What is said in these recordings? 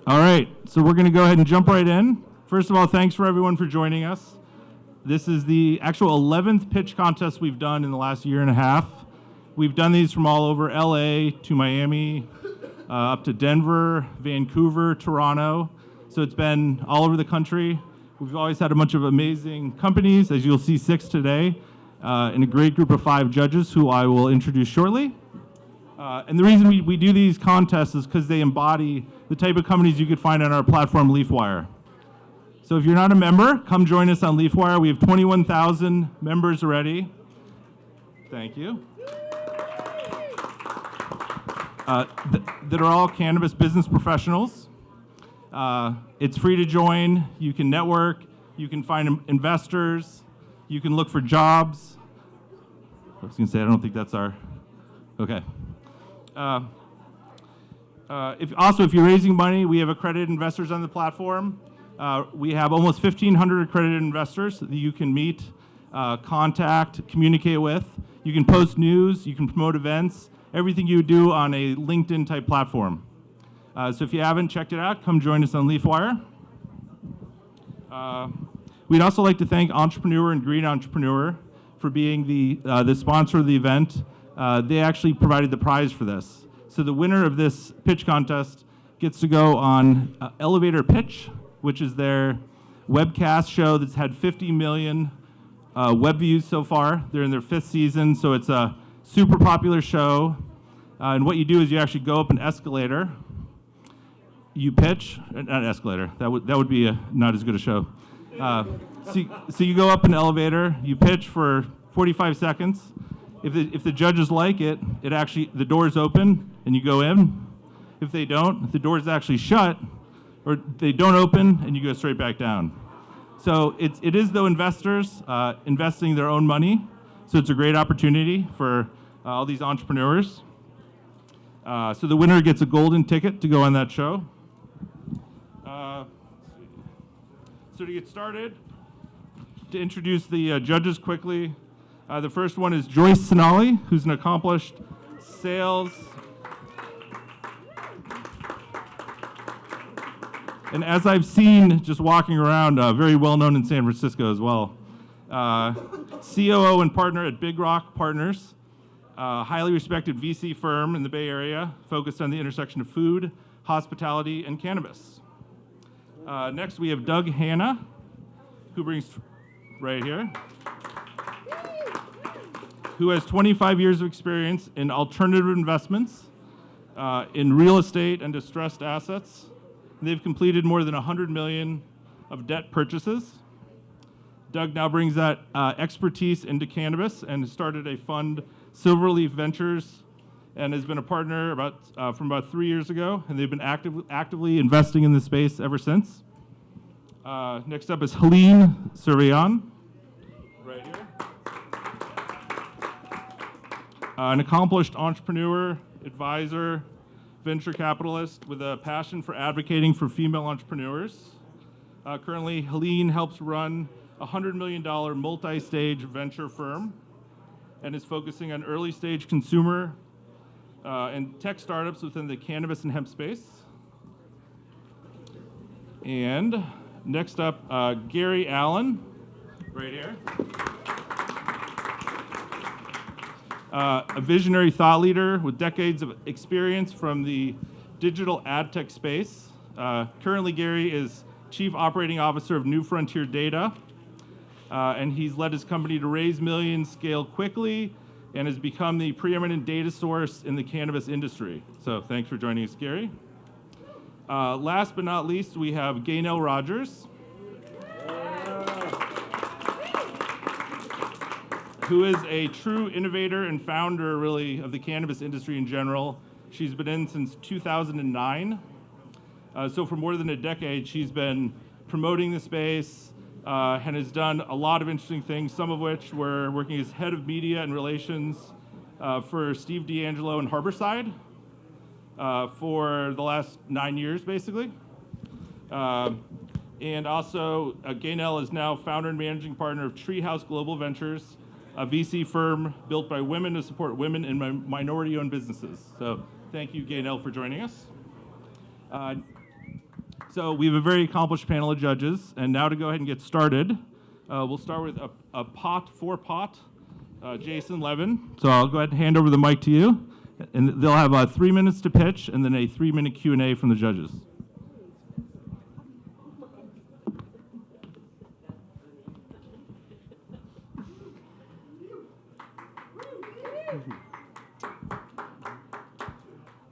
All right, so we're going to go ahead and jump right in. First of all, thanks for everyone for joining us. This is the actual 11th pitch contest we've done in the last year and a half. We've done these from all over LA to Miami, up to Denver, Vancouver, Toronto. So it's been all over the country. We've always had a bunch of amazing companies, as you'll see 6 today, and a great group of 5 judges who I will introduce shortly. And the reason we do these contests is because they embody the type of companies you could find on our platform, Leafwire. So if you're not a member, come join us on Leafwire. We have 21,000 members already. Thank you. That are all cannabis business professionals. It's free to join. You can network. You can find investors. You can look for jobs. I was going to say, I don't think that's our... Okay. If you're raising money, we have accredited investors on the platform. We have almost 1,500 accredited investors that you can meet, contact, communicate with. You can post news, you can promote events, everything you do on a LinkedIn type platform. So if you haven't checked it out, come join us on Leafwire. We'd also like to thank Entrepreneur and Green Entrepreneur for being the sponsor of the event. They actually provided the prize for this. So the winner of this pitch contest gets to go on Elevator Pitch, which is their webcast show that's had 50 million web views so far. They're in their 5th season, so it's a super popular show. And what you do is you actually go up an escalator, you pitch, not escalator, that would be not as good a show. So you go up an elevator, you pitch for 45 seconds. If the judges like it, the doors open and you go in. If they don't, the doors actually shut, or they don't open and you go straight back down. So it is though investors investing their own money. So it's a great opportunity for all these entrepreneurs. So the winner gets a golden ticket to go on that show. So to get started, to introduce the judges quickly, the first one is Joyce Sinali, who's an accomplished sales. And as I've seen just walking around, very well known in San Francisco as well. COO and partner at Big Rock Partners, a highly respected VC firm in the Bay Area, focused on the intersection of food, hospitality, and cannabis. Next, we have Doug Hanna, who brings right here, who has 25 years of experience in alternative investments, in real estate and distressed assets. They've completed more than 100 million of debt purchases. Doug now brings that expertise into cannabis and has started a fund, Silverleaf Ventures, and has been a partner from about 3 years ago, and they've been actively investing in this space ever since. Next up is Helene Surveillon, right here. An accomplished entrepreneur, advisor, venture capitalist with a passion for advocating for female entrepreneurs. Currently, Helene helps run a $100 million multi-stage venture firm and is focusing on early-stage consumer and tech startups within the cannabis and hemp space. And next up, Gary Allen, right here. A visionary thought leader with decades of experience from the digital ad tech space. Currently, Gary is Chief Operating Officer of New Frontier Data, and he's led his company to raise millions, scale quickly, and has become the preeminent data source in the cannabis industry. So thanks for joining us, Gary. Last but not least, we have Gaynell Rogers, who is a true innovator and founder, really, of the cannabis industry in general. She's been in since 2009. So for more than a decade, she's been promoting the space and has done a lot of interesting things, some of which were working as head of media and relations for Steve D'Angelo and Harborside for the last 9 years, basically. And also, Gaynell is now founder and managing partner of Treehouse Global Ventures, a VC firm built by women to support women in minority-owned businesses. So thank you, Gaynell, for joining us. So we have a very accomplished panel of judges, and now to go ahead and get started, we'll start with a pot, Jason Levin. So I'll go ahead and hand over the mic to you, and they'll have 3 minutes to pitch, and then a 3-minute Q&A from the judges.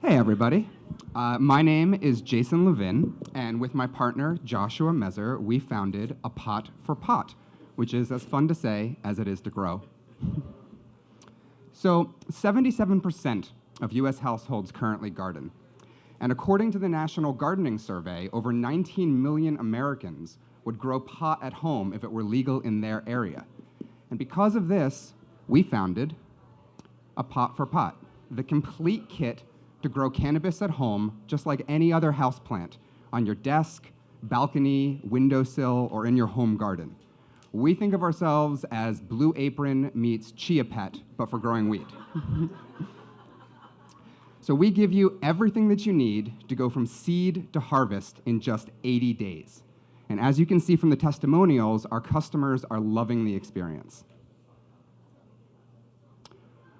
Hey everybody, my name is Jason Levin, and with my partner Joshua Mezer, we founded A Pot for Pot, which is as fun to say as it is to grow. So 77% of US households currently garden, and according to the National Gardening Survey, over 19 million Americans would grow pot at home if it were legal in their area. And because of this, we founded A Pot for Pot, the complete kit to grow cannabis at home, just like any other houseplant, on your desk, balcony, windowsill, or in your home garden. We think of ourselves as Blue Apron meets Chia Pet, but for growing weed. So we give you everything that you need to go from seed to harvest in just 80 days. And as you can see from the testimonials, our customers are loving the experience.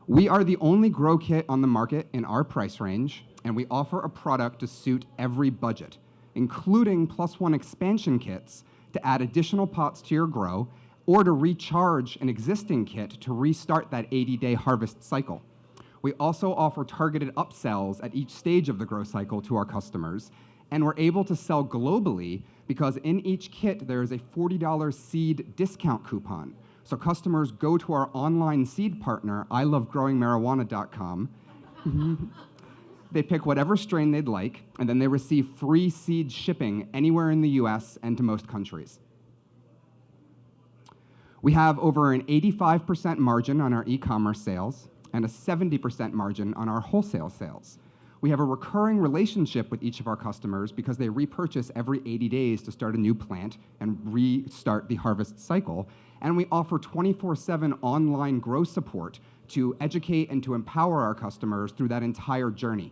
We are the only grow kit on the market in our price range, and we offer a product to suit every budget, including +1 expansion kits to add additional pots to your grow, or to recharge an existing kit to restart that 80-day harvest cycle. We also offer targeted upsells at each stage of the grow cycle to our customers, and we're able to sell globally because in each kit there is a $40 seed discount coupon. So customers go to our online seed partner, ilovegrowingmarijuana.com. They pick whatever strain they'd like, and then they receive free seed shipping anywhere in the US and to most countries. We have over an 85% margin on our e-commerce sales and a 70% margin on our wholesale sales. We have a recurring relationship with each of our customers because they repurchase every 80 days to start a new plant and restart the harvest cycle. And we offer 24/7 online grow support to educate and to empower our customers through that entire journey.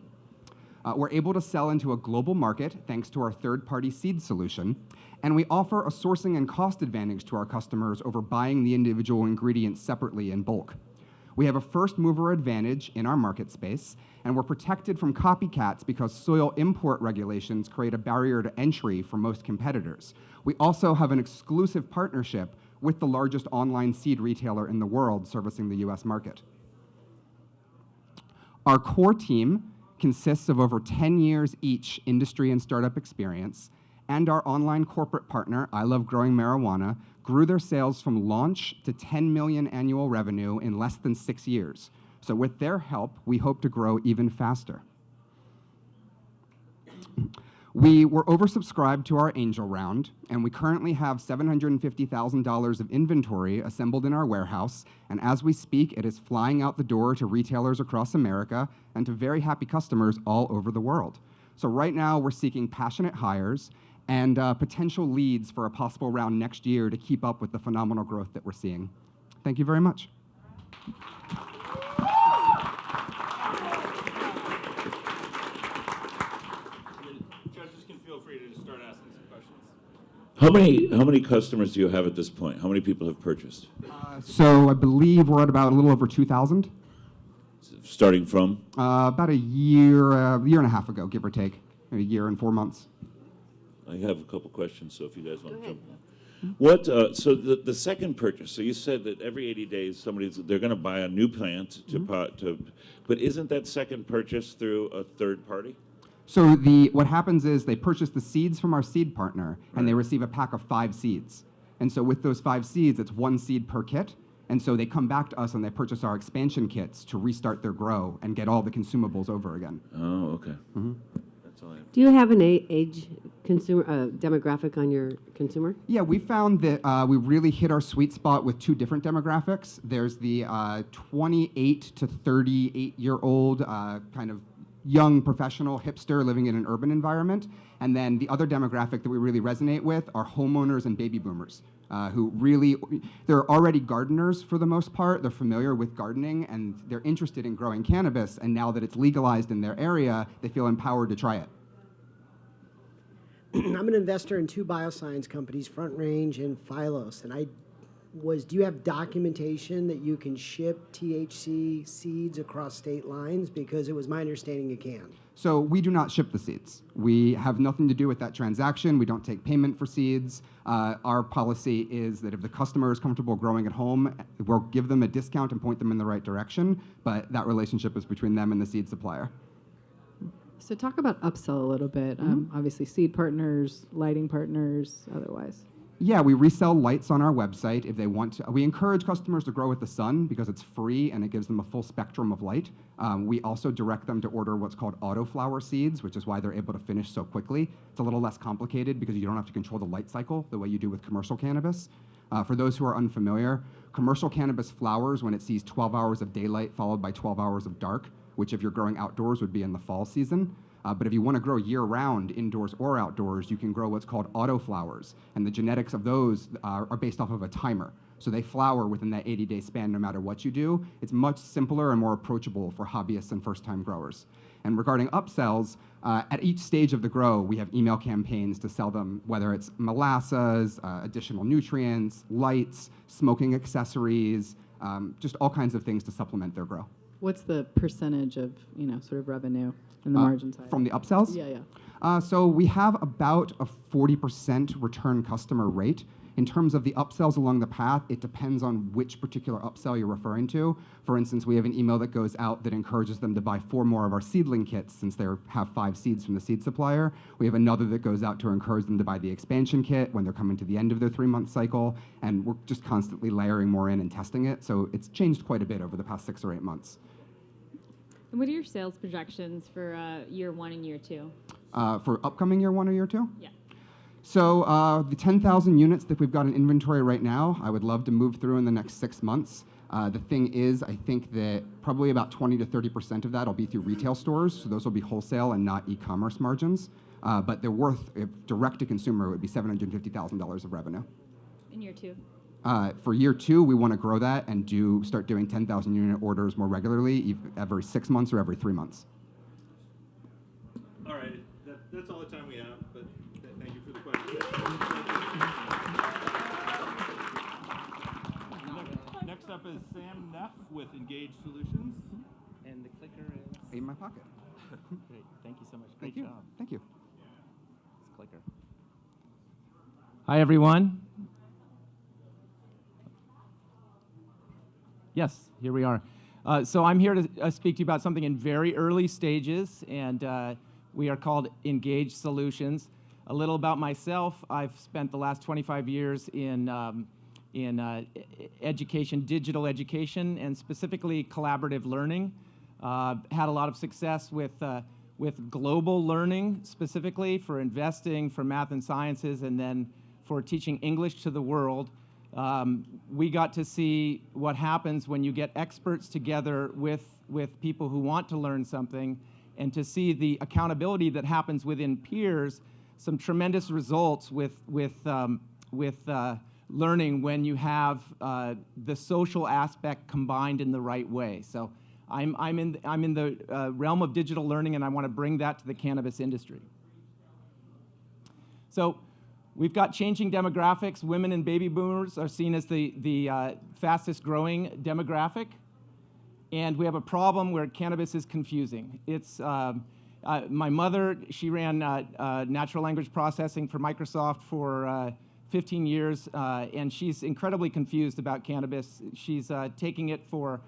We're able to sell into a global market thanks to our third-party seed solution, and we offer a sourcing and cost advantage to our customers over buying the individual ingredients separately in bulk. We have a first-mover advantage in our market space, and we're protected from copycats because soil import regulations create a barrier to entry for most competitors. We also have an exclusive partnership with the largest online seed retailer in the world servicing the US market. Our core team consists of over 10 years each industry and startup experience, and our online corporate partner, I Love Growing Marijuana, grew their sales from launch to 10 million annual revenue in less than 6 years. So with their help, we hope to grow even faster. We were oversubscribed to our angel round, and we currently have $750,000 of inventory assembled in our warehouse, and as we speak, it is flying out the door to retailers across America and to very happy customers all over the world. So right now, we're seeking passionate hires and potential leads for a possible round next year to keep up with the phenomenal growth that we're seeing. Thank you very much. Feel free to just start asking some questions. How many customers do you have at this point? How many people have purchased? So I believe we're at about a little over 2,000. Starting from? About a year and a half ago, give or take, maybe a year and 4 months. I have a couple questions, so if you guys want to jump in. What? So the second purchase. So you said that every 80 days they're going to buy a new plant but isn't that second purchase through a third party? So what happens is they purchase the seeds from our seed partner, and they receive a pack of 5 seeds. And so with those 5 seeds, it's 1 seed per kit. And so they come back to us and they purchase our expansion kits to restart their grow and get all the consumables over again. Oh, okay. That's all I have. Do you have an age consumer demographic on your consumer? Yeah, we found that we really hit our sweet spot with 2 different demographics. There's the 28 to 38-year-old kind of young professional hipster living in an urban environment. And then the other demographic that we really resonate with are homeowners and baby boomers, who really, they're already gardeners for the most part. They're familiar with gardening and they're interested in growing cannabis. And now that it's legalized in their area, they feel empowered to try it. I'm an investor in two bioscience companies, Front Range and Phylos, and do you have documentation that you can ship THC seeds across state lines? Because it was my understanding you can. So we do not ship the seeds. We have nothing to do with that transaction. We don't take payment for seeds. Our policy is that if the customer is comfortable growing at home, we'll give them a discount and point them in the right direction, but that relationship is between them and the seed supplier. So talk about upsell a little bit. Obviously, seed partners, lighting partners, otherwise. Yeah, we resell lights on our website if they want to. We encourage customers to grow with the sun because it's free and it gives them a full spectrum of light. We also direct them to order what's called autoflower seeds, which is why they're able to finish so quickly. It's a little less complicated because you don't have to control the light cycle the way you do with commercial cannabis. For those who are unfamiliar, commercial cannabis flowers when it sees 12 hours of daylight followed by 12 hours of dark, which if you're growing outdoors would be in the fall season. But if you want to grow year-round, indoors or outdoors, you can grow what's called autoflowers. And the genetics of those are based off of a timer. So they flower within that 80-day span no matter what you do. It's much simpler and more approachable for hobbyists and first-time growers. And regarding upsells, at each stage of the grow, we have email campaigns to sell them, whether it's molasses, additional nutrients, lights, smoking accessories, just all kinds of things to supplement their grow. What's the percentage of, sort of revenue in the margin side? From the upsells? Yeah. So we have about a 40% return customer rate. In terms of the upsells along the path, it depends on which particular upsell you're referring to. For instance, we have an email that goes out that encourages them to buy 4 more of our seedling kits since they have 5 seeds from the seed supplier. We have another that goes out to encourage them to buy the expansion kit when they're coming to the end of their 3-month cycle. And we're just constantly layering more in and testing it. So it's changed quite a bit over the past 6 or 8 months. And what are your sales projections for year 1 and year 2? For upcoming year 1 or year 2? Yeah. So the 10,000 units that we've got in inventory right now, I would love to move through in the next 6 months. The thing is, I think that probably about 20 to 30% of that will be through retail stores. So those will be wholesale and not e-commerce margins. But they're worth, if direct to consumer, it would be $750,000 of revenue. In year 2? For year 2, we want to grow that and start doing 10,000 unit orders more regularly, every 6 months or every 3 months. All right, that's all the time we have, but thank you for the question. Next up is Sam Neff with Engage Solutions. And the clicker is In my pocket. great. Thank you so much. Thank Great you. job. Thank you. This clicker. Hi, everyone. Yes, here we are. So I'm here to speak to you about something in very early stages, and we are called Engage Solutions. A little about myself: I've spent the last 25 years in education, digital education, and specifically collaborative learning. Had a lot of success with global learning, specifically for investing, for math and sciences, and then for teaching English to the world. We got to see what happens when you get experts together with people who want to learn something, and to see the accountability that happens within peers. Some tremendous results with learning when you have the social aspect combined in the right way. So I'm in the realm of digital learning, and I want to bring that to the cannabis industry. So we've got changing demographics. Women and baby boomers are seen as the fastest growing demographic. And we have a problem where cannabis is confusing. It's my mother, she ran natural language processing for Microsoft for 15 years, and she's incredibly confused about cannabis. She's taking it for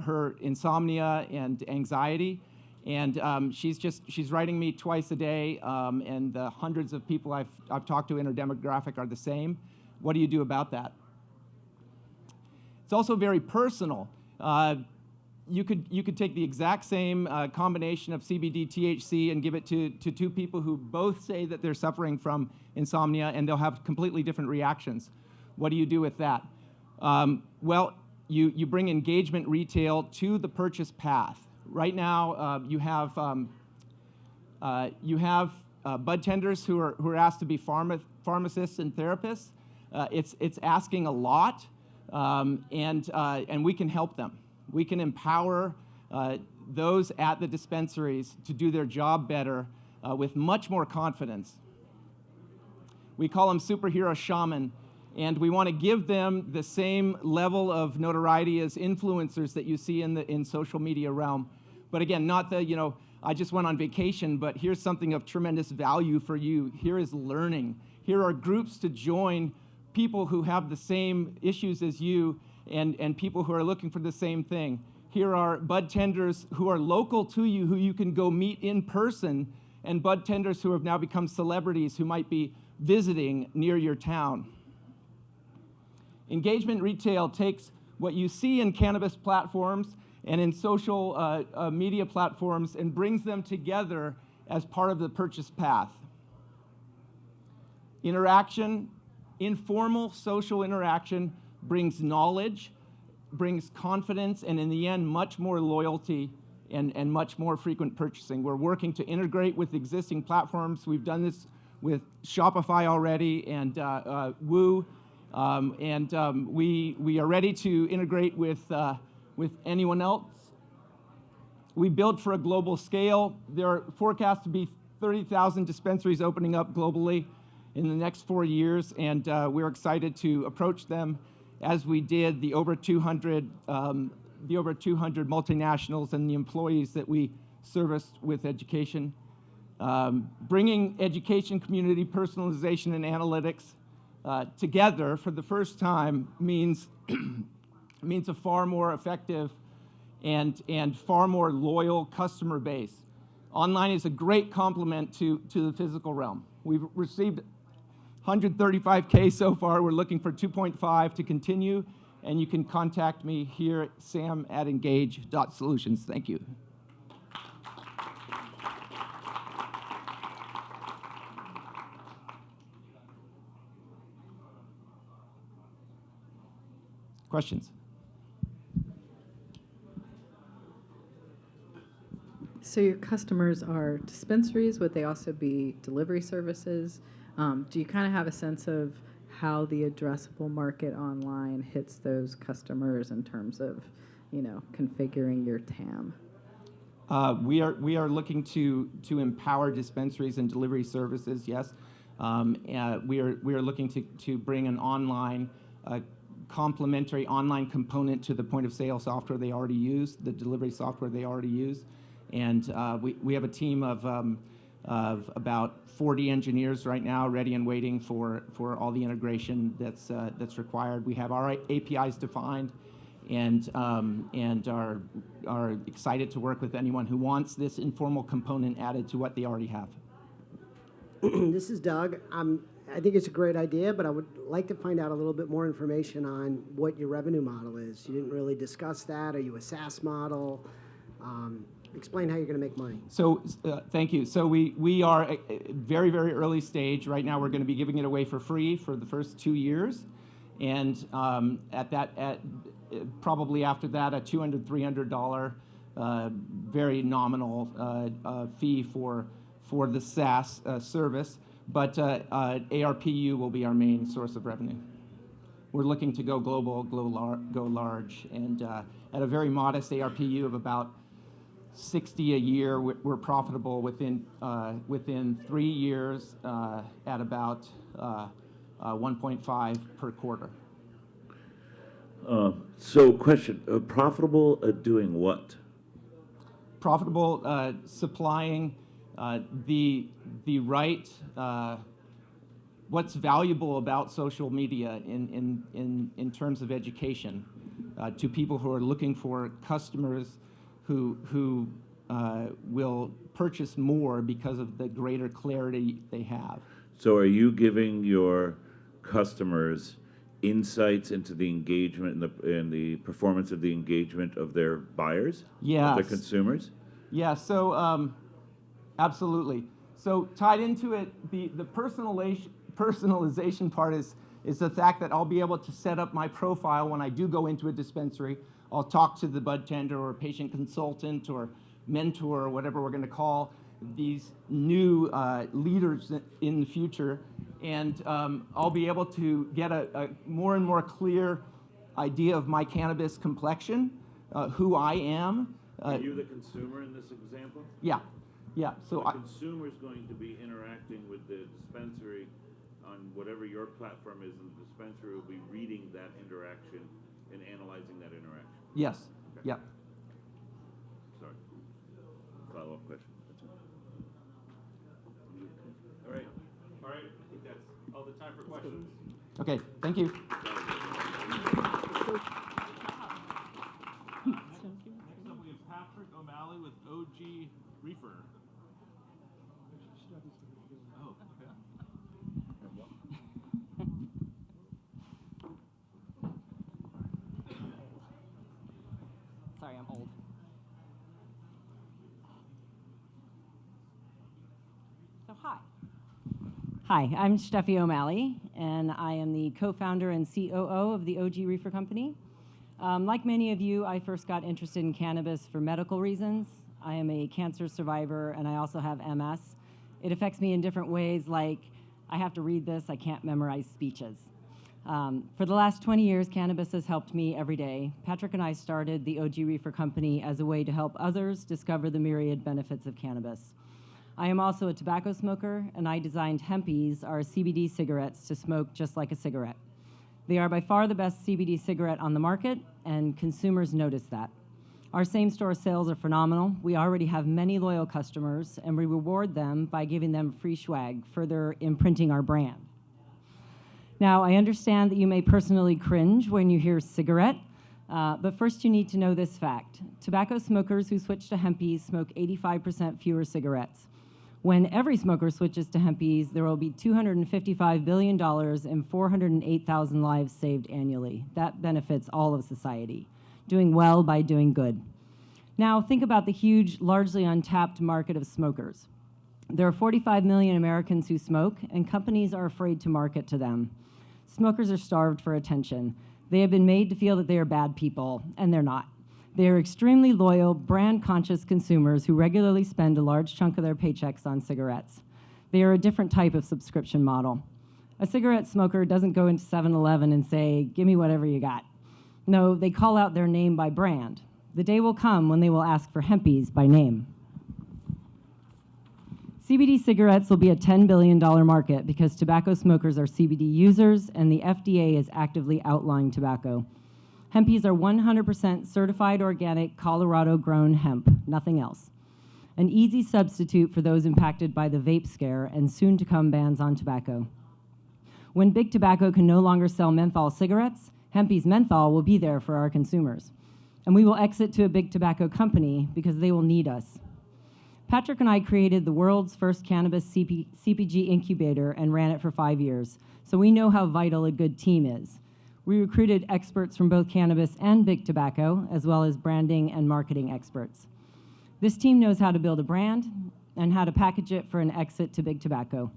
her insomnia and anxiety. And she's writing me twice a day, and the hundreds of people I've talked to in her demographic are the same. What do you do about that? It's also very personal. You could take the exact same combination of CBD, THC, and give it to 2 people who both say that they're suffering from insomnia, and they'll have completely different reactions. What do you do with that? Well, you bring engagement retail to the purchase path. Right now, you have bud tenders who are asked to be pharmacists and therapists. It's asking a lot, and we can help them. We can empower those at the dispensaries to do their job better with much more confidence. We call them superhero shaman, and we want to give them the same level of notoriety as influencers that you see in social media realm. But again, not the, I just went on vacation, but here's something of tremendous value for you. Here is learning. Here are groups to join, people who have the same issues as you, and people who are looking for the same thing. Here are bud tenders who are local to you, who you can go meet in person, and bud tenders who have now become celebrities who might be visiting near your town. Engagement retail takes what you see in cannabis platforms and in social media platforms and brings them together as part of the purchase path. Interaction, informal social interaction brings knowledge, brings confidence, and in the end, much more loyalty and much more frequent purchasing. We're working to integrate with existing platforms. We've done this with Shopify already and Woo, we are ready to integrate with anyone else. We build for a global scale. There are forecast to be 30,000 dispensaries opening up globally in the next 4 years, and we're excited to approach them as we did the over 200 multinationals and the employees that we serviced with education. Bringing education, community, personalization, and analytics together for the first time means a far more effective and far more loyal customer base. Online is a great complement to the physical realm. We've received 135K so far. We're looking for 2.5 to continue, and you can contact me here at sam@engage.solutions. Thank you. Questions? So your customers are dispensaries. Would they also be delivery services? Do you kind of have a sense of how the addressable market online hits those customers in terms of, configuring your TAM? We are looking to empower dispensaries and delivery services. Yes, we are looking to bring an online complementary online component to the point of sale software they already use, the delivery software they already use, and we have a team of about 40 engineers right now, ready and waiting for all the integration that's required. We have our APIs defined, and are excited to work with anyone who wants this informal component added to what they already have. This is Doug. I think it's a great idea, but I would like to find out a little bit more information on what your revenue model is. You didn't really discuss that. Are you a SaaS model? Explain how you're going to make money. So thank you. So we are a very, very early stage. Right now we're going to be giving it away for free for the first 2 years. And probably after that, a $200, $300 very nominal fee for the SaaS service. But ARPU will be our main source of revenue. We're looking to go global, go large, and at a very modest ARPU of about 60 a year, we're profitable within 3 years at about 1.5 per quarter. So question, profitable at doing what? Profitable supplying the right, what's valuable about social media in terms of education to people who are looking for customers who will purchase more because of the greater clarity they have. So are you giving your customers insights into the engagement and the performance of the engagement of their buyers? Yes. Of their consumers? Yeah, so absolutely. So tied into it, the personalization part is the fact that I'll be able to set up my profile when I do go into a dispensary. I'll talk to the bud tender or patient consultant or mentor or whatever we're going to call these new leaders in the future, and I'll be able to get a more and more clear idea of my cannabis complexion, who I am. Are you the consumer in this example? Yeah, yeah. So the consumer is going to be interacting with the dispensary on whatever your platform is in the dispensary will be reading that interaction and analyzing that interaction. Yes. Okay. Yep. Sorry. Follow-up question. That's all. All right. All right, I think that's all the time for questions. Okay. Thank you. Next up, we have Patrick O'Malley with OG Reefer. Oh, okay. Sorry, I'm old. So hi. Hi, I'm Steffi O'Malley, and I am the co-founder and COO of the OG Reefer Company. Like many of you, I first got interested in cannabis for medical reasons. I am a cancer survivor, and I also have MS. It affects me in different ways, like I have to read this, I can't memorize speeches. For the last 20 years, cannabis has helped me every day. Patrick and I started the OG Reefer Company as a way to help others discover the myriad benefits of cannabis. I am also a tobacco smoker, and I designed Hempies, our CBD cigarettes, to smoke just like a cigarette. They are by far the best CBD cigarette on the market, and consumers notice that. Our same-store sales are phenomenal. We already have many loyal customers, and we reward them by giving them free swag, further imprinting our brand. Now, I understand that you may personally cringe when you hear cigarette, but first you need to know this fact. Tobacco smokers who switch to Hempies smoke 85% fewer cigarettes. When every smoker switches to Hempies, there will be $255 billion and 408,000 lives saved annually. That benefits all of society, doing well by doing good. Now, think about the huge, largely untapped market of smokers. There are 45 million Americans who smoke, and companies are afraid to market to them. Smokers are starved for attention. They have been made to feel that they are bad people, and they're not. They are extremely loyal, brand-conscious consumers who regularly spend a large chunk of their paychecks on cigarettes. They are a different type of subscription model. A cigarette smoker doesn't go into 7-Eleven and say, "Give me whatever you got." No, they call out their name by brand. The day will come when they will ask for Hempies by name. CBD cigarettes will be a $10 billion market because tobacco smokers are CBD users, and the FDA is actively outlawing tobacco. Hempies are 100% certified organic, Colorado-grown hemp, nothing else. An easy substitute for those impacted by the vape scare and soon-to-come bans on tobacco. When Big Tobacco can no longer sell menthol cigarettes, Hempies menthol will be there for our consumers. And we will exit to a Big Tobacco company because they will need us. Patrick and I created the world's first cannabis CPG incubator and ran it for 5 years, so we know how vital a good team is. We recruited experts from both cannabis and Big Tobacco, as well as branding and marketing experts. This team knows how to build a brand and how to package it for an exit to Big Tobacco.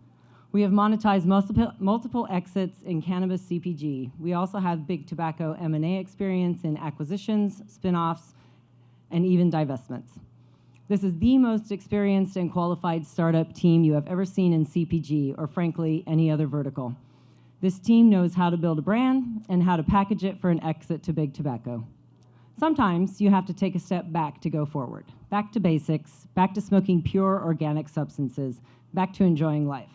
We have monetized multiple exits in cannabis CPG. We also have Big Tobacco M&A experience in acquisitions, spin-offs, and even divestments. This is the most experienced and qualified startup team you have ever seen in CPG, or frankly, any other vertical. This team knows how to build a brand and how to package it for an exit to Big Tobacco. Sometimes you have to take a step back to go forward, back to basics, back to smoking pure organic substances, back to enjoying life.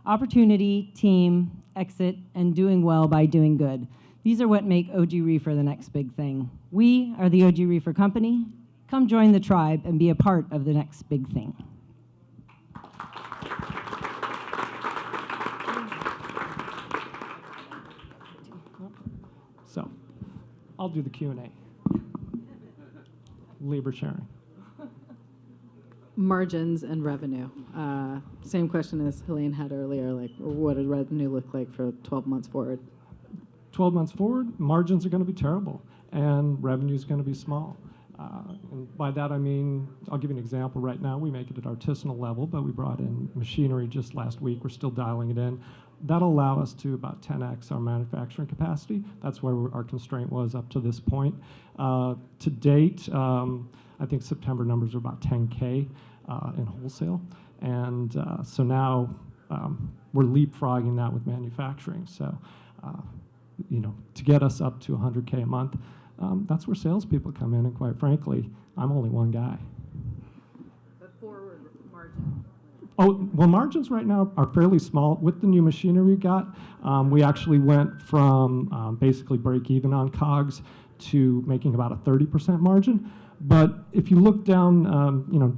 Opportunity, team, exit, and doing well by doing good. These are what make OG Reefer the next big thing. We are the OG Reefer Company. Come join the tribe and be a part of the next big thing. So, I'll do the Q&A. Labor sharing. Margins and revenue. Same question as Helene had earlier, like what does revenue look like for 12 months forward? 12 months forward, margins are going to be terrible, and revenue is going to be small. And by that I mean, I'll give you an example. Right now we make it at artisanal level, but we brought in machinery just last week. We're still dialing it in. That'll allow us to about 10x our manufacturing capacity. That's where our constraint was up to this point. To date, I think September numbers are about 10K in wholesale. And so now we're leapfrogging that with manufacturing. So, to get us up to 100K a month, that's where salespeople come in, and quite frankly, I'm only one guy. The forward margin. Oh, well, margins right now are fairly small. With the new machinery we got, we actually went from basically break even on COGS to making about a 30% margin. But if you look down,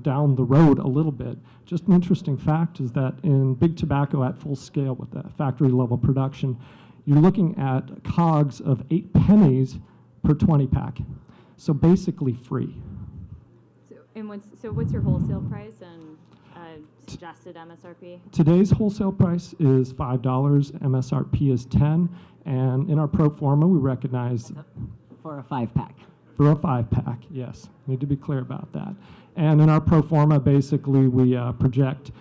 down the road a little bit, just an interesting fact is that in big tobacco at full scale with the factory level production, you're looking at COGS of 8 pennies per 20 pack. So basically free. So what's your wholesale price and suggested MSRP? Today's wholesale price is $5, MSRP is 10, and in our pro forma, we recognize For a 5-pack. for a 5-pack, yes, need to be clear about that. And in our pro forma, basically, we project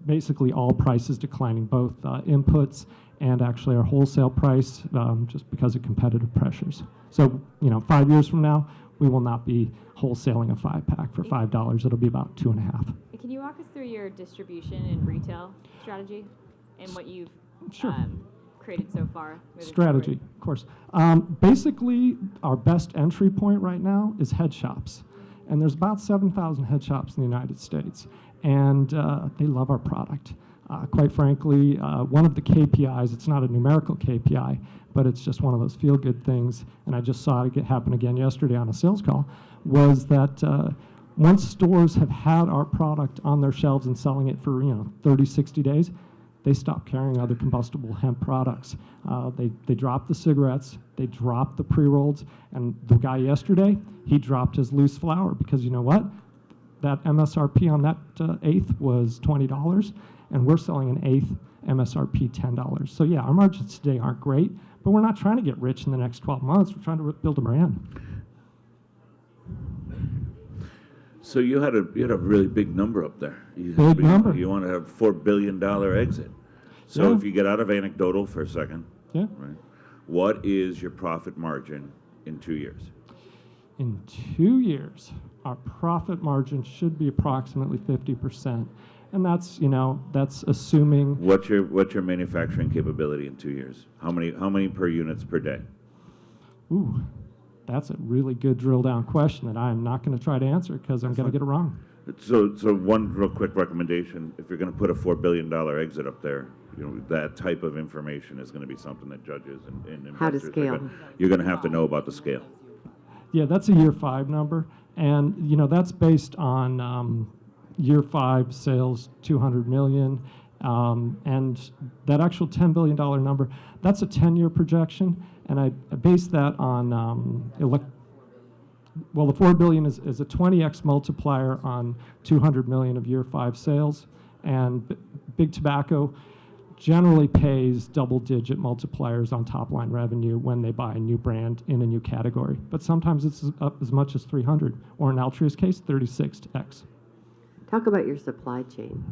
basically all prices declining, both inputs and actually our wholesale price, just because of competitive pressures. So, 5 years from now, we will not be wholesaling a 5-pack for $5. It'll be about 2.5. Can you walk us through your distribution and retail strategy and what you've Sure. created so far? moving Strategy, forward? of course. Basically, our best entry point right now is head shops. And there's about 7,000 head shops in the United States. And they love our product. Quite frankly, one of the KPIs, it's not a numerical KPI, but it's just one of those feel-good things, and I just saw it happen again yesterday on a sales call, was that once stores have had our product on their shelves and selling it for 30, 60 days, they stop carrying other combustible hemp products. They drop the cigarettes, they drop the pre-rolls, and the guy yesterday, he dropped his loose flower because you know what? That MSRP on that eighth was $20, and we're selling an eighth MSRP $10. So yeah, our margins today aren't great, but we're not trying to get rich in the next 12 months. We're trying to build a brand. So you had a really big number up there. Big number. You want to have $4 billion exit. So Yeah. if you get out of anecdotal for a second, Yeah. right? What is your profit margin in 2 years? In 2 years, our profit margin should be approximately 50%. And that's assuming What's your manufacturing capability in 2 years? How many per units per day? Ooh, that's a really good drill down question that I'm not going to try to answer because I'm going to get it wrong. So one real quick recommendation: if you're going to put a $4 billion exit up there, that type of information is going to be something that judges and investors How to are scale. you're going to have to know about the scale. Yeah, that's a year 5 number. And, that's based on year 5 sales, 200 million. And that actual $10 billion number, that's a 10-year projection. And I base that on, the 4 billion is a 20x multiplier on 200 million of year 5 sales. And big tobacco generally pays double-digit multipliers on top-line revenue when they buy a new brand in a new category. But sometimes it's up as much as 300, or in Altria's case, 36x. Talk about your supply chain.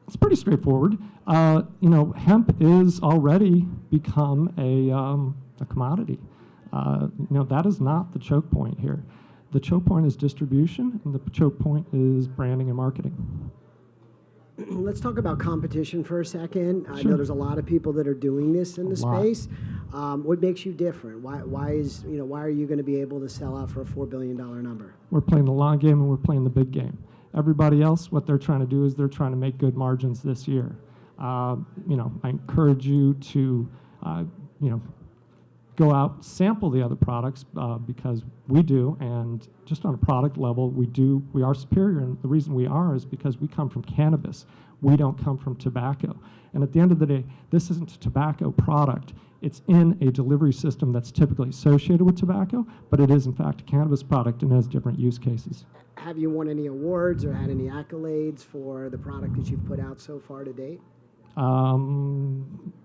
It's pretty straightforward. Hemp is already become a commodity. That is not the choke point here. The choke point is distribution, and the choke point is branding and marketing. Let's talk about competition for a second. I Sure. know there's a lot of people that are doing this in the lot. space. What makes you different? Why are you going to be able to sell out for a $4 billion number? We're playing the long game and we're playing the big game. Everybody else, what they're trying to do is they're trying to make good margins this year. I encourage you to, go out, sample the other products because we do, and just on a product level, we are superior. And the reason we are is because we come from cannabis. We don't come from tobacco. And at the end of the day, this isn't a tobacco product. It's in a delivery system that's typically associated with tobacco, but it is in fact a cannabis product and has different use cases. Have you won any awards or had any accolades for the product that you've put out so far to date?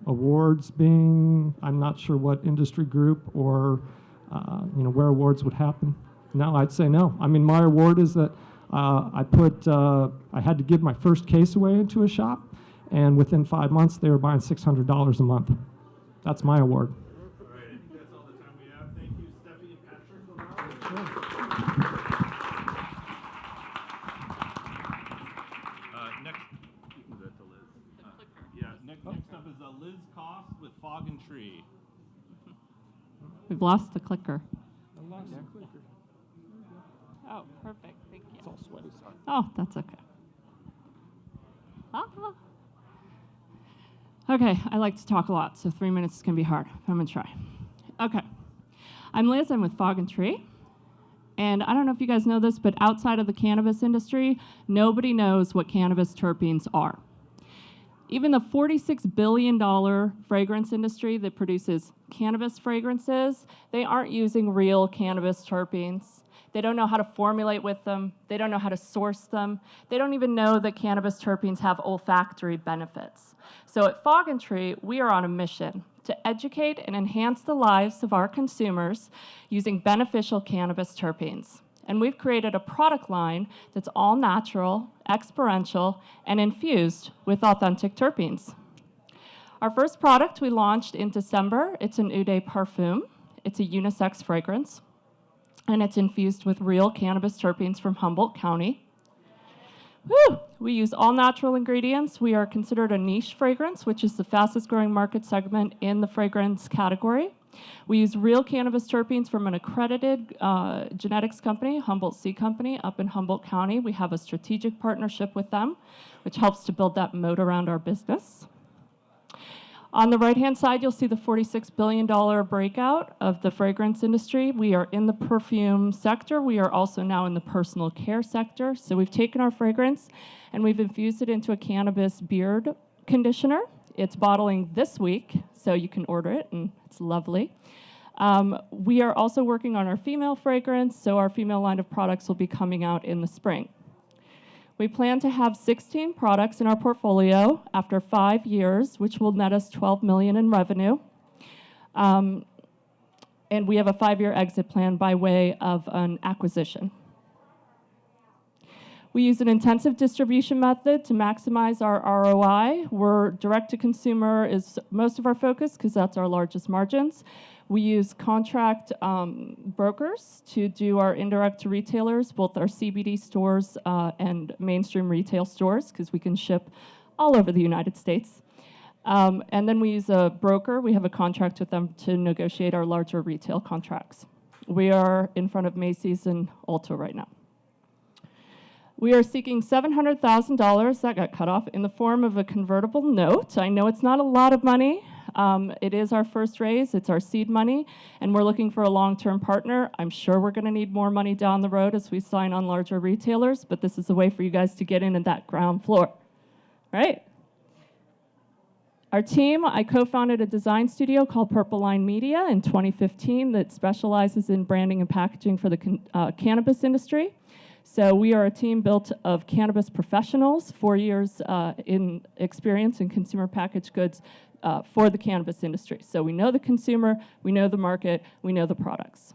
Awards being, I'm not sure what industry group or, where awards would happen. No, I'd say no. I mean, my award is that I had to give my first case away into a shop, and within 5 months, they were buying $600 a month. That's my award. All right, I think that's all the time we have. Thank you, Steffi and Patrick. Next, you can go to Liz. Next up is Liz Koss with Fog and Tree. We've lost the clicker. I lost the clicker. Oh, perfect. Thank you. It's all sweaty, sorry. Oh, that's okay. Okay, I like to talk a lot, so 3 minutes is going to be hard. I'm going to try. Okay. I'm Liz. I'm with Fog and Tree. And I don't know if you guys know this, but outside of the cannabis industry, nobody knows what cannabis terpenes are. Even the $46 billion fragrance industry that produces cannabis fragrances, they aren't using real cannabis terpenes. They don't know how to formulate with them. They don't know how to source them. They don't even know that cannabis terpenes have olfactory benefits. So at Fog and Tree, we are on a mission to educate and enhance the lives of our consumers using beneficial cannabis terpenes. And we've created a product line that's all natural, experiential, and infused with authentic terpenes. Our first product we launched in December, it's an Eau de Parfum. It's a unisex fragrance, and it's infused with real cannabis terpenes from Humboldt County. Woo! We use all natural ingredients. We are considered a niche fragrance, which is the fastest growing market segment in the fragrance category. We use real cannabis terpenes from an accredited genetics company, Humboldt Seed Company, up in Humboldt County. We have a strategic partnership with them, which helps to build that moat around our business. On the right-hand side, you'll see the $46 billion breakout of the fragrance industry. We are in the perfume sector. We are also now in the personal care sector. So we've taken our fragrance and we've infused it into a cannabis beard conditioner. It's bottling this week, so you can order it, and it's lovely. We are also working on our female fragrance, so our female line of products will be coming out in the spring. We plan to have 16 products in our portfolio after 5 years, which will net us $12 million in revenue. And we have a 5-year exit plan by way of an acquisition. We use an intensive distribution method to maximize our ROI. We're direct-to-consumer is most of our focus because that's our largest margins. We use contract brokers to do our indirect to retailers, both our CBD stores and mainstream retail stores, because we can ship all over the United States. And then we use a broker. We have a contract with them to negotiate our larger retail contracts. We are in front of Macy's and Ulta right now. We are seeking $700,000, that got cut off, in the form of a convertible note. I know it's not a lot of money. It is our first raise. It's our seed money, and we're looking for a long-term partner. I'm sure we're going to need more money down the road as we sign on larger retailers, but this is a way for you guys to get in at that ground floor, right? Our team, I co-founded a design studio called Purple Line Media in 2015 that specializes in branding and packaging for the cannabis industry. So we are a team built of cannabis professionals, 4 years in experience in consumer packaged goods for the cannabis industry. So we know the consumer, we know the market, we know the products.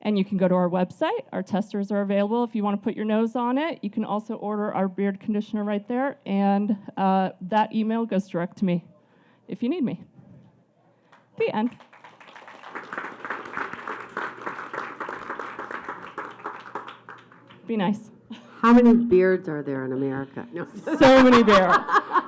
And you can go to our website. Our testers are available if you want to put your nose on it. You can also order our beard conditioner right there, and that email goes direct to me if you need me. The end. Be nice. How many beards are there in America? No. So many beards.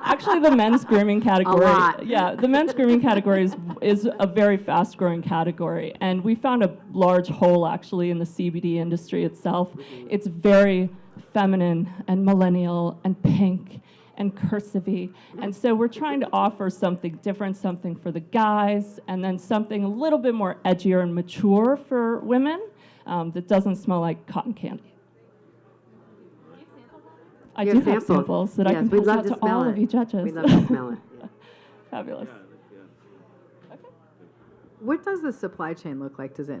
Actually, the men's grooming category. A lot. Yeah, the men's grooming category is a very fast-growing category, and we found a large hole actually in the CBD industry itself. It's very feminine and millennial and pink and cursive-y, and so we're trying to offer something different, something for the guys, and then something a little bit more edgier and mature for women that doesn't smell like cotton candy. I do have samples that I can pass out to all of you judges. We'd love to smell it. Fabulous. What does the supply chain look like? Does it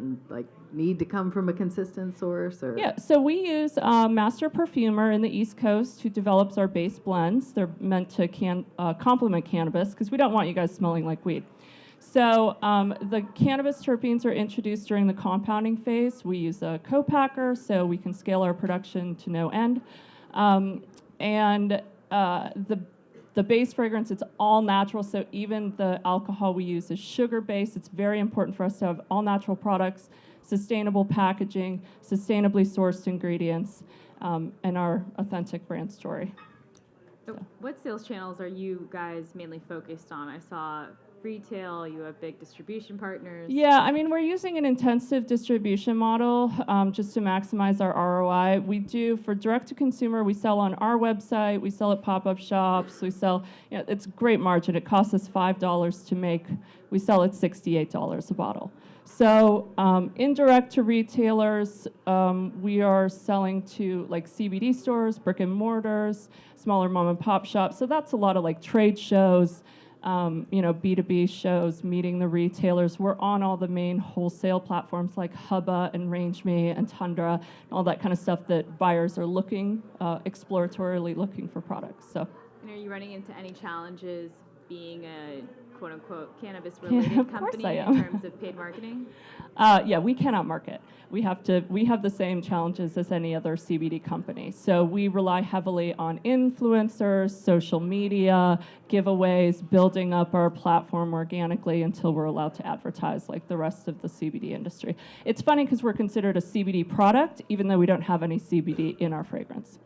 need to come from a consistent source? Or? Yeah, so we use a master perfumer in the East Coast who develops our base blends. They're meant to complement cannabis because we don't want you guys smelling like weed. So the cannabis terpenes are introduced during the compounding phase. We use a co-packer so we can scale our production to no end. The base fragrance, it's all natural, so even the alcohol we use is sugar-based. It's very important for us to have all natural products, sustainable packaging, sustainably sourced ingredients, and our authentic brand story. So what sales channels are you guys mainly focused on? I saw retail, you have big distribution partners. Yeah, I mean, we're using an intensive distribution model just to maximize our ROI. We do, for direct-to-consumer, we sell on our website, we sell at pop-up shops, we sell, it's great margin. It costs us $5 to make, we sell at $68 a bottle. So indirect to retailers, we are selling to like CBD stores, brick and mortars, smaller mom and pop shops. So that's a lot of like trade shows, B2B shows, meeting the retailers. We're on all the main wholesale platforms like Hubba and Range Me and Tundra, and all that kind of stuff that buyers are looking, exploratorily looking for products. So. And are you running into any challenges being a quote-unquote cannabis-related company in terms of paid marketing? Yeah, we cannot market. We have the same challenges as any other CBD company. So we rely heavily on influencers, social media, giveaways, building up our platform organically until we're allowed to advertise like the rest of the CBD industry. It's funny because we're considered a CBD product, even though we don't have any CBD in our fragrance.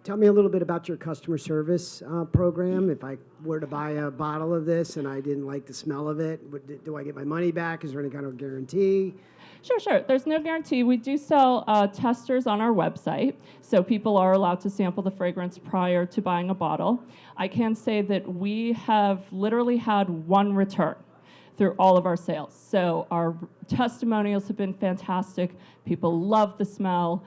Tell me a little bit about your customer service program. If I were to buy a bottle of this and I didn't like the smell of it, do I get my money back? Is there any kind of guarantee? Sure. There's no guarantee. We do sell testers on our website, so people are allowed to sample the fragrance prior to buying a bottle. I can say that we have literally had one return through all of our sales. So our testimonials have been fantastic. People love the smell.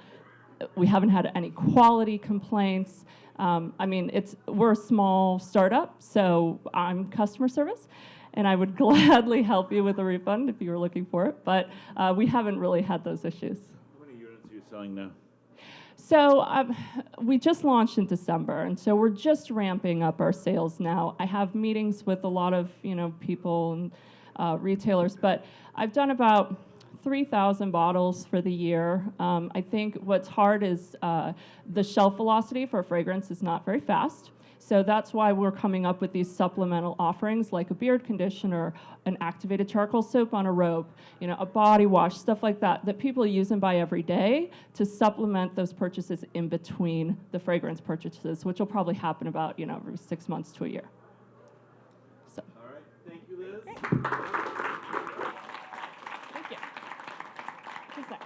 We haven't had any quality complaints. We're a small startup, so I'm customer service, and I would gladly help you with a refund if you were looking for it, but we haven't really had those issues. How many units are you selling now? So we just launched in December, and so we're just ramping up our sales now. I have meetings with a lot of people and retailers, but I've done about 3,000 bottles for the year. I think what's hard is the shelf velocity for a fragrance is not very fast. So that's why we're coming up with these supplemental offerings like a beard conditioner, an activated charcoal soap on a robe, a body wash, stuff like that, that people use and buy every day to supplement those purchases in between the fragrance purchases, which will probably happen about, every 6 months to a year. So. All right. Thank you, Liz. Great. Thank you. Who's that?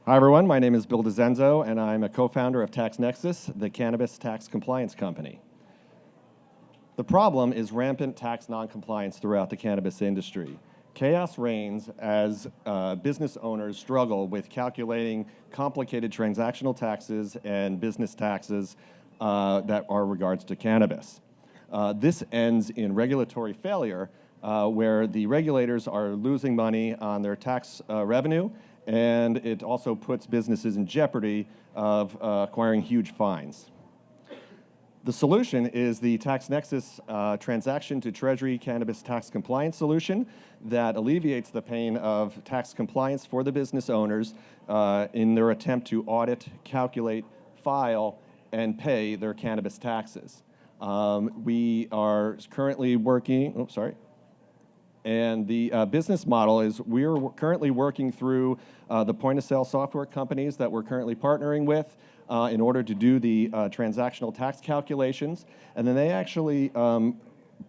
Hi, everyone. My name is Bill DeZenzo, and I'm a co-founder of TaxNexus, the cannabis tax compliance company. The problem is rampant tax noncompliance throughout the cannabis industry. Chaos reigns as business owners struggle with calculating complicated transactional taxes and business taxes that are regards to cannabis. This ends in regulatory failure, where the regulators are losing money on their tax revenue, and it also puts businesses in jeopardy of acquiring huge fines. The solution is the TaxNexus transaction to Treasury cannabis tax compliance solution that alleviates the pain of tax compliance for the business owners in their attempt to audit, calculate, file, and pay their cannabis taxes. We are currently working, and the business model is we're currently working through the point-of-sale software companies that we're currently partnering with in order to do the transactional tax calculations. And then they actually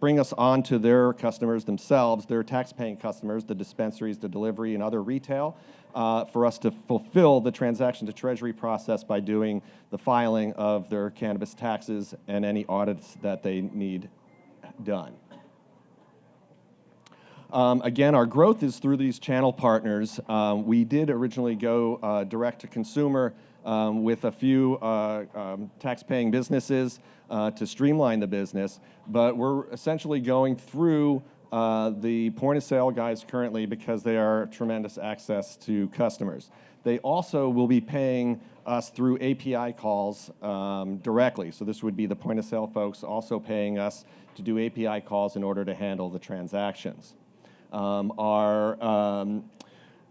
bring us on to their customers themselves, their tax-paying customers, the dispensaries, the delivery, and other retail, for us to fulfill the transaction to Treasury process by doing the filing of their cannabis taxes and any audits that they need done. Again, our growth is through these channel partners. We did originally go direct to consumer with a few tax-paying businesses to streamline the business, but we're essentially going through the point-of-sale guys currently because they are tremendous access to customers. They also will be paying us through API calls directly. So this would be the point-of-sale folks also paying us to do API calls in order to handle the transactions.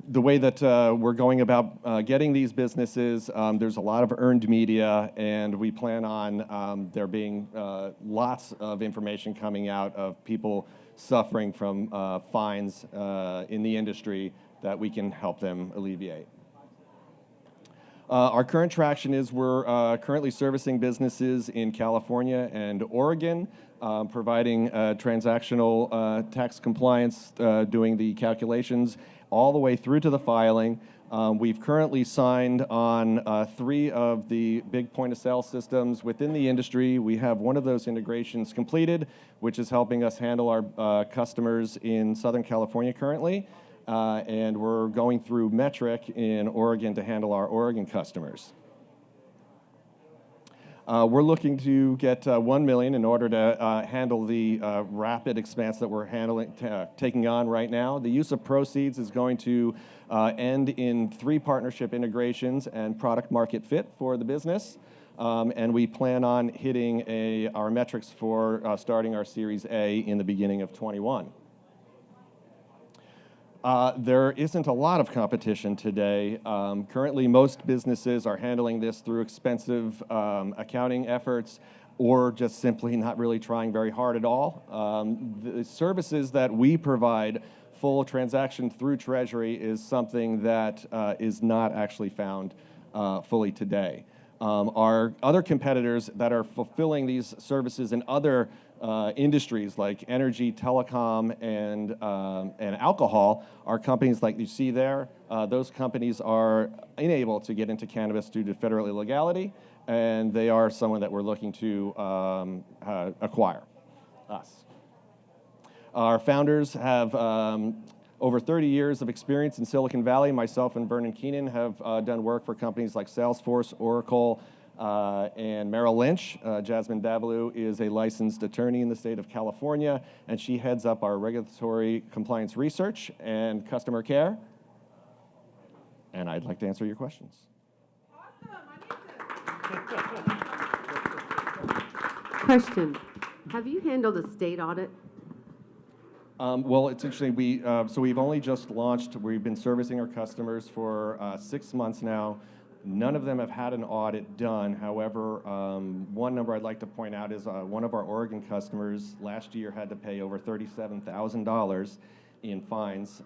the way that we're going about getting these businesses, there's a lot of earned media, and we plan on there being lots of information coming out of people suffering from fines in the industry that we can help them alleviate. Our current traction is we're currently servicing businesses in California and Oregon, providing transactional tax compliance, doing the calculations all the way through to the filing. We've currently signed on 3 of the big point-of-sale systems within the industry. We have one of those integrations completed, which is helping us handle our customers in Southern California currently. And we're going through Metric in Oregon to handle our Oregon customers. We're looking to get $1 million in order to handle the rapid expanse that we're taking on right now. The use of proceeds is going to end in 3 partnership integrations and product market fit for the business. And we plan on hitting our metrics for starting our Series A in the beginning of 21. There isn't a lot of competition today. Currently, most businesses are handling this through expensive accounting efforts or just simply not really trying very hard at all. The services that we provide, full transaction through Treasury, is something that is not actually found fully today. Our other competitors that are fulfilling these services in other industries like energy, telecom, and alcohol are companies like you see there. Those companies are unable to get into cannabis due to federal illegality, and they are someone that we're looking to acquire, us. Our founders have over 30 years of experience in Silicon Valley. Myself and Vernon Keenan have done work for companies like Salesforce, Oracle, and Merrill Lynch. Jasmine Davalou is a licensed attorney in the state of California, and she heads up our regulatory compliance research and customer care. And I'd like to answer your questions. Question, have you handled a state audit? Well, it's interesting. So we've only just launched. We've been servicing our customers for 6 months now. None of them have had an audit done. However, one number I'd like to point out is one of our Oregon customers last year had to pay over $37,000 in fines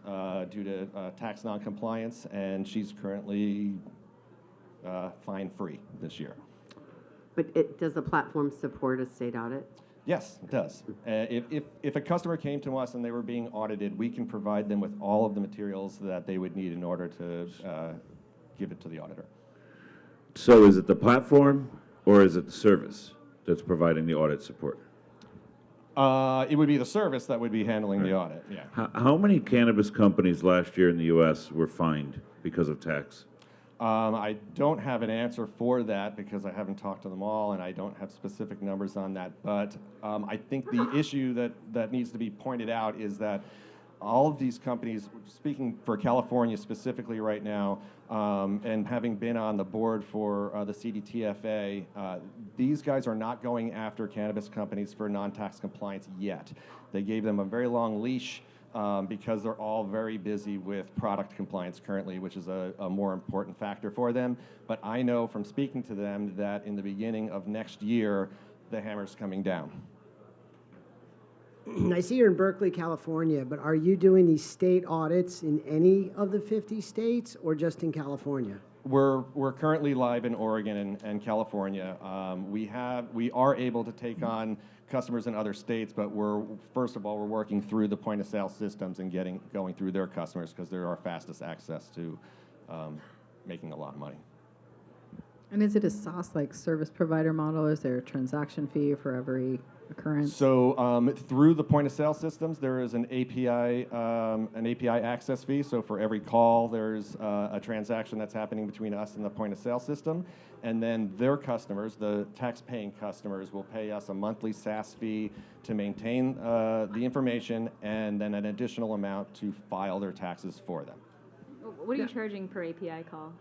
due to tax noncompliance, and she's currently fine-free this year. But does the platform support a state audit? Yes, it does. If a customer came to us and they were being audited, we can provide them with all of the materials that they would need in order to give it to the auditor. So is it the platform or is it the service that's providing the audit support? It would be the service that would be handling the audit, yeah. How many cannabis companies last year in the U.S. were fined because of tax? I don't have an answer for that because I haven't talked to them all, and I don't have specific numbers on that. But I think the issue that needs to be pointed out is that all of these companies, speaking for California specifically right now, and having been on the board for the CDTFA, these guys are not going after cannabis companies for non-tax compliance yet. They gave them a very long leash because they're all very busy with product compliance currently, which is a more important factor for them. But I know from speaking to them that in the beginning of next year, the hammer's coming down. I see you're in Berkeley, California, but are you doing these state audits in any of the 50 states or just in California? We're currently live in Oregon and California. We are able to take on customers in other states, but first of all, we're working through the point of sale systems and going through their customers because they're our fastest access to making a lot of money. And is it a SaaS like service provider model? Is there a transaction fee for every occurrence? So through the point of sale systems, there is an API access fee. So for every call, there's a transaction that's happening between us and the point of sale system. And then their customers, the tax-paying customers, will pay us a monthly SaaS fee to maintain the information and then an additional amount to file their taxes for them. What are you charging per API call?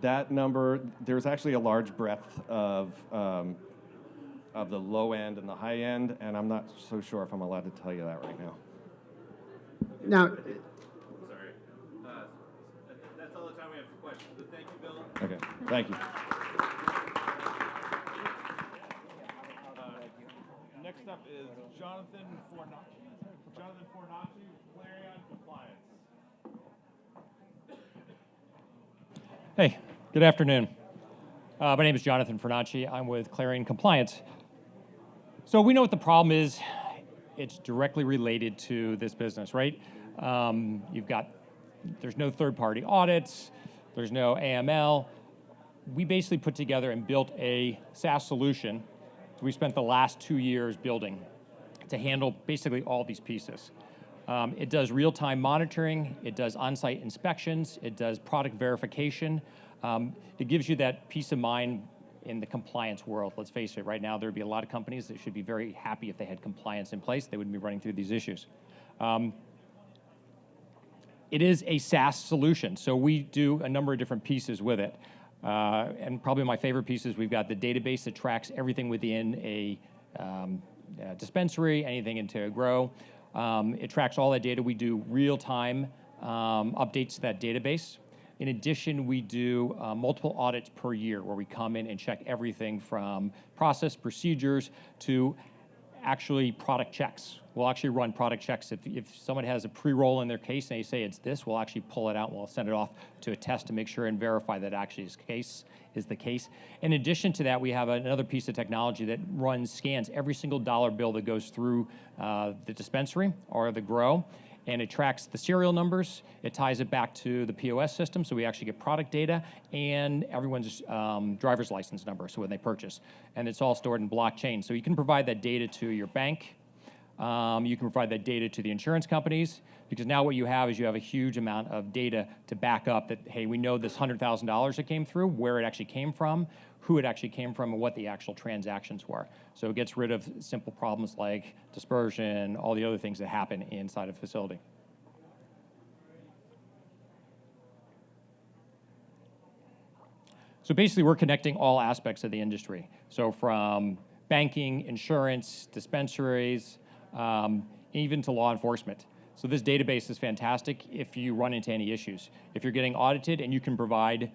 That number, there's actually a large breadth of the low end and the high end, and I'm not so sure if I'm allowed to tell you that right now. Now, Okay, thank you. Next up is Jonathan Fornacci. Jonathan Fornacci, Clarion Compliance. Hey, good afternoon. My name is Jonathan Fornacci. I'm with Clarion Compliance. So we know what the problem is. It's directly related to this business, right? There's no third-party audits, there's no AML. We basically put together and built a SaaS solution we spent the last 2 years building to handle basically all these pieces. It does real-time monitoring, it does on-site inspections, it does product verification. It gives you that peace of mind in the compliance world. Let's face it, right now there would be a lot of companies that should be very happy if they had compliance in place. They wouldn't be running through these issues. It is a SaaS solution, so we do a number of different pieces with it. And probably my favorite piece is we've got the database that tracks everything within a dispensary, anything into a grow. It tracks all that data. We do real-time updates to that database. In addition, we do multiple audits per year where we come in and check everything from process procedures to actually product checks. We'll actually run product checks. If someone has a pre-roll in their case and they say it's this, we'll actually pull it out and we'll send it off to a test to make sure and verify that actually is the case. In addition to that, we have another piece of technology that scans every single dollar bill that goes through the dispensary or the grow, and it tracks the serial numbers. It ties it back to the POS system, so we actually get product data and everyone's driver's license number, so when they purchase. And it's all stored in blockchain. So you can provide that data to your bank. You can provide that data to the insurance companies, because now what you have is you have a huge amount of data to back up that, hey, we know this $100,000 that came through, where it actually came from, who it actually came from, and what the actual transactions were. So it gets rid of simple problems like dispersion, all the other things that happen inside a facility. So basically, we're connecting all aspects of the industry. So from banking, insurance, dispensaries, even to law enforcement. So this database is fantastic if you run into any issues. If you're getting audited and you can provide,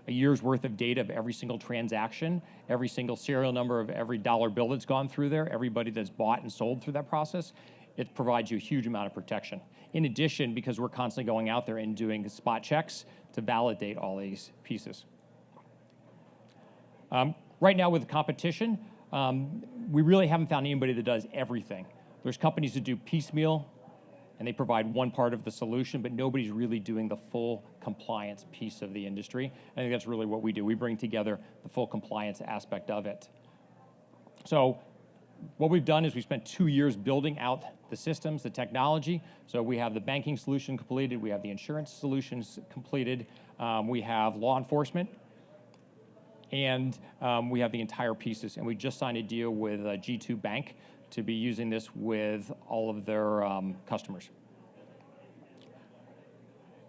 a year's worth of data of every single transaction, every single serial number of every dollar bill that's gone through there, everybody that's bought and sold through that process, it provides you a huge amount of protection. In addition, because we're constantly going out there and doing spot checks to validate all these pieces. Right now with the competition, we really haven't found anybody that does everything. There's companies that do piecemeal, and they provide one part of the solution, but nobody's really doing the full compliance piece of the industry. I think that's really what we do. We bring together the full compliance aspect of it. So what we've done is we spent 2 years building out the systems, the technology. So we have the banking solution completed, we have the insurance solutions completed, we have law enforcement, and we have the entire pieces. And we just signed a deal with G2 Bank to be using this with all of their customers.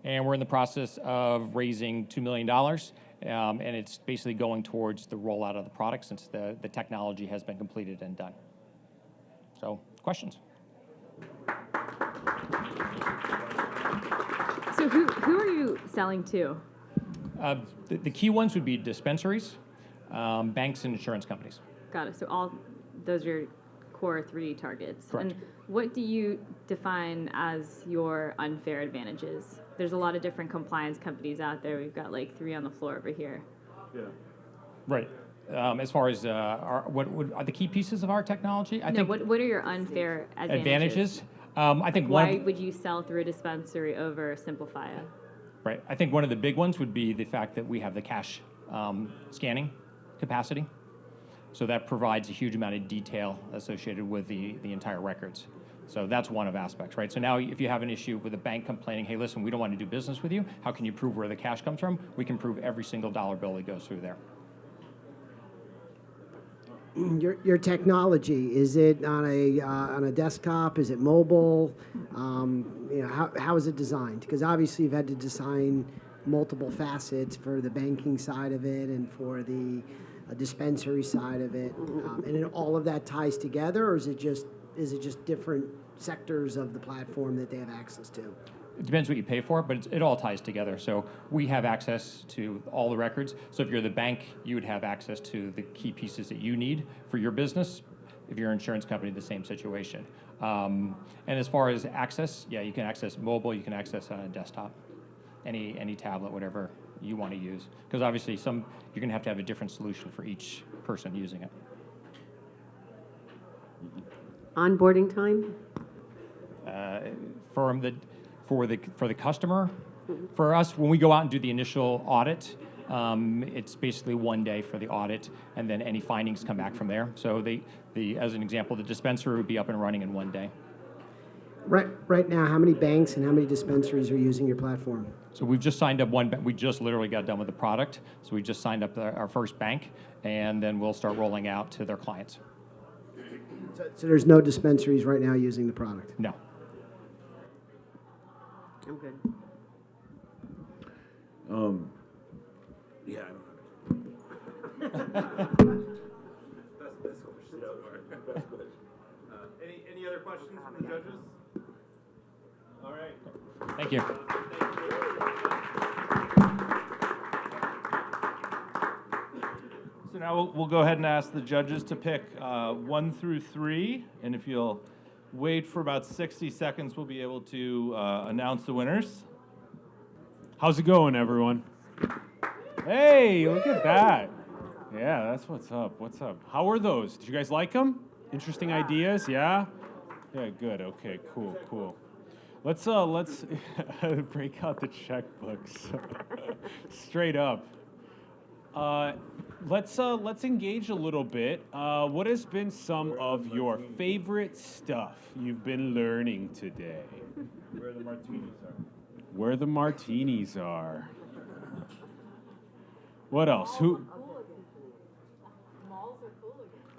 And we're in the process of raising $2 million, and it's basically going towards the rollout of the product since the technology has been completed and done. So, questions? So who are you selling to? The key ones would be dispensaries, banks, and insurance companies. Got it. So all those are your core 3 targets. Correct. And what do you define as your unfair advantages? There's a lot of different compliance companies out there. We've got like 3 on the floor over here. Yeah. Right. As far as what are the key pieces of our technology? I think what are your unfair advantages? I think why would you sell through a dispensary over Simplify? Right. I think one of the big ones would be the fact that we have the cash scanning capacity. So that provides a huge amount of detail associated with the entire records. So that's one of aspects, right? So now if you have an issue with a bank complaining, hey, listen, we don't want to do business with you, how can you prove where the cash comes from? We can prove every single dollar bill that goes through there. Your technology, is it on a desktop? Is it mobile? How is it designed? Because obviously you've had to design multiple facets for the banking side of it and for the dispensary side of it, and then all of that ties together, or is it just different sectors of the platform that they have access to? It depends what you pay for, but it all ties together. So we have access to all the records. So if you're the bank, you would have access to the key pieces that you need for your business. If you're an insurance company, the same situation. And as far as access, yeah, you can access mobile, you can access on a desktop, any tablet, whatever you want to use. Because obviously you're going to have a different solution for each person using it. Onboarding time? For the customer, for us, when we go out and do the initial audit, it's basically 1 day for the audit, and then any findings come back from there. So as an example, the dispensary would be up and running in 1 day. Right now, how many banks and how many dispensaries are using your platform? So we've just signed up we just literally got done with the product. So we just signed up our first bank, and then we'll start rolling out to their clients. So there's no dispensaries right now using the product? No. I'm good. Yeah. Any other questions from the judges? All right. Thank you. So now we'll go ahead and ask the judges to pick 1 through 3, and if you'll wait for about 60 seconds, we'll be able to announce the winners. How's it going, everyone? Hey, look at that. Yeah, that's what's up. What's up? How were those? Did you guys like them? Interesting ideas, yeah? Yeah, good. Okay, cool. Let's break out the checkbooks. Straight up. Let's engage a little bit. What has been some of your favorite stuff you've been learning today? Where the martinis are. Where the martinis are. What else? Who?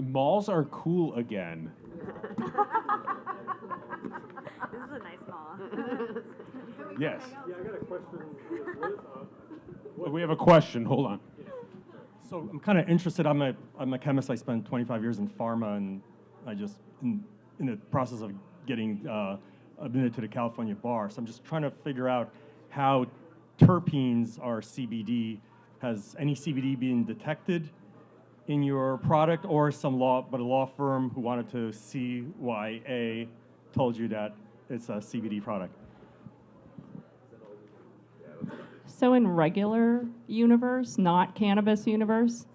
Malls are cool again. This is a nice mall. Yes. Yeah, I got a question. We have a question. Hold on. So I'm kind of interested. I'm a chemist. I spent 25 years in pharma, and I just in the process of getting admitted to the California bar. So I'm just trying to figure out how terpenes are CBD. Has any CBD been detected in your product, or a law firm who wanted to CYA told you that it's a CBD product? So in regular universe, not cannabis universe,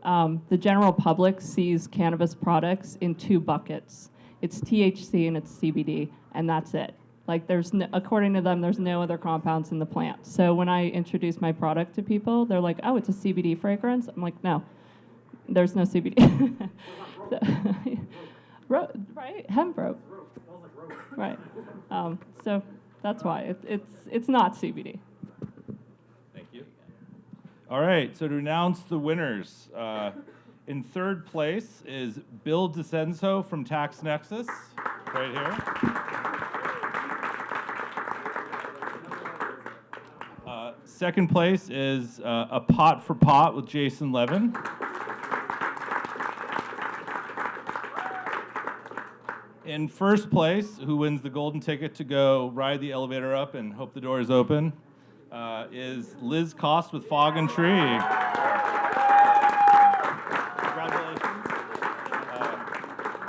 the general public sees cannabis products in 2 buckets. It's THC and it's CBD, and that's it. Like according to them, there's no other compounds in the plant. So when I introduce my product to people, they're like, oh, it's a CBD fragrance? I'm like, no, there's no CBD. Right? Hemp rope. Right. So that's why it's not CBD. All right, so to announce the winners, in 3rd place is Bill DeCenzo from TaxNexus, right here. 2nd place is A Pot for Pot with Jason Levin. In 1st place, who wins the golden ticket to go ride the elevator up and hope the door is open, is Liz Cost with Fog and Tree. Congratulations.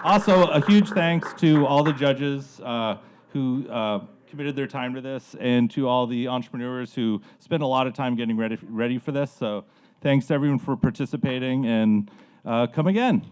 Also, a huge thanks to all the judges who committed their time to this, and to all the entrepreneurs who spent a lot of time getting ready for this. So thanks to everyone for participating, and come again.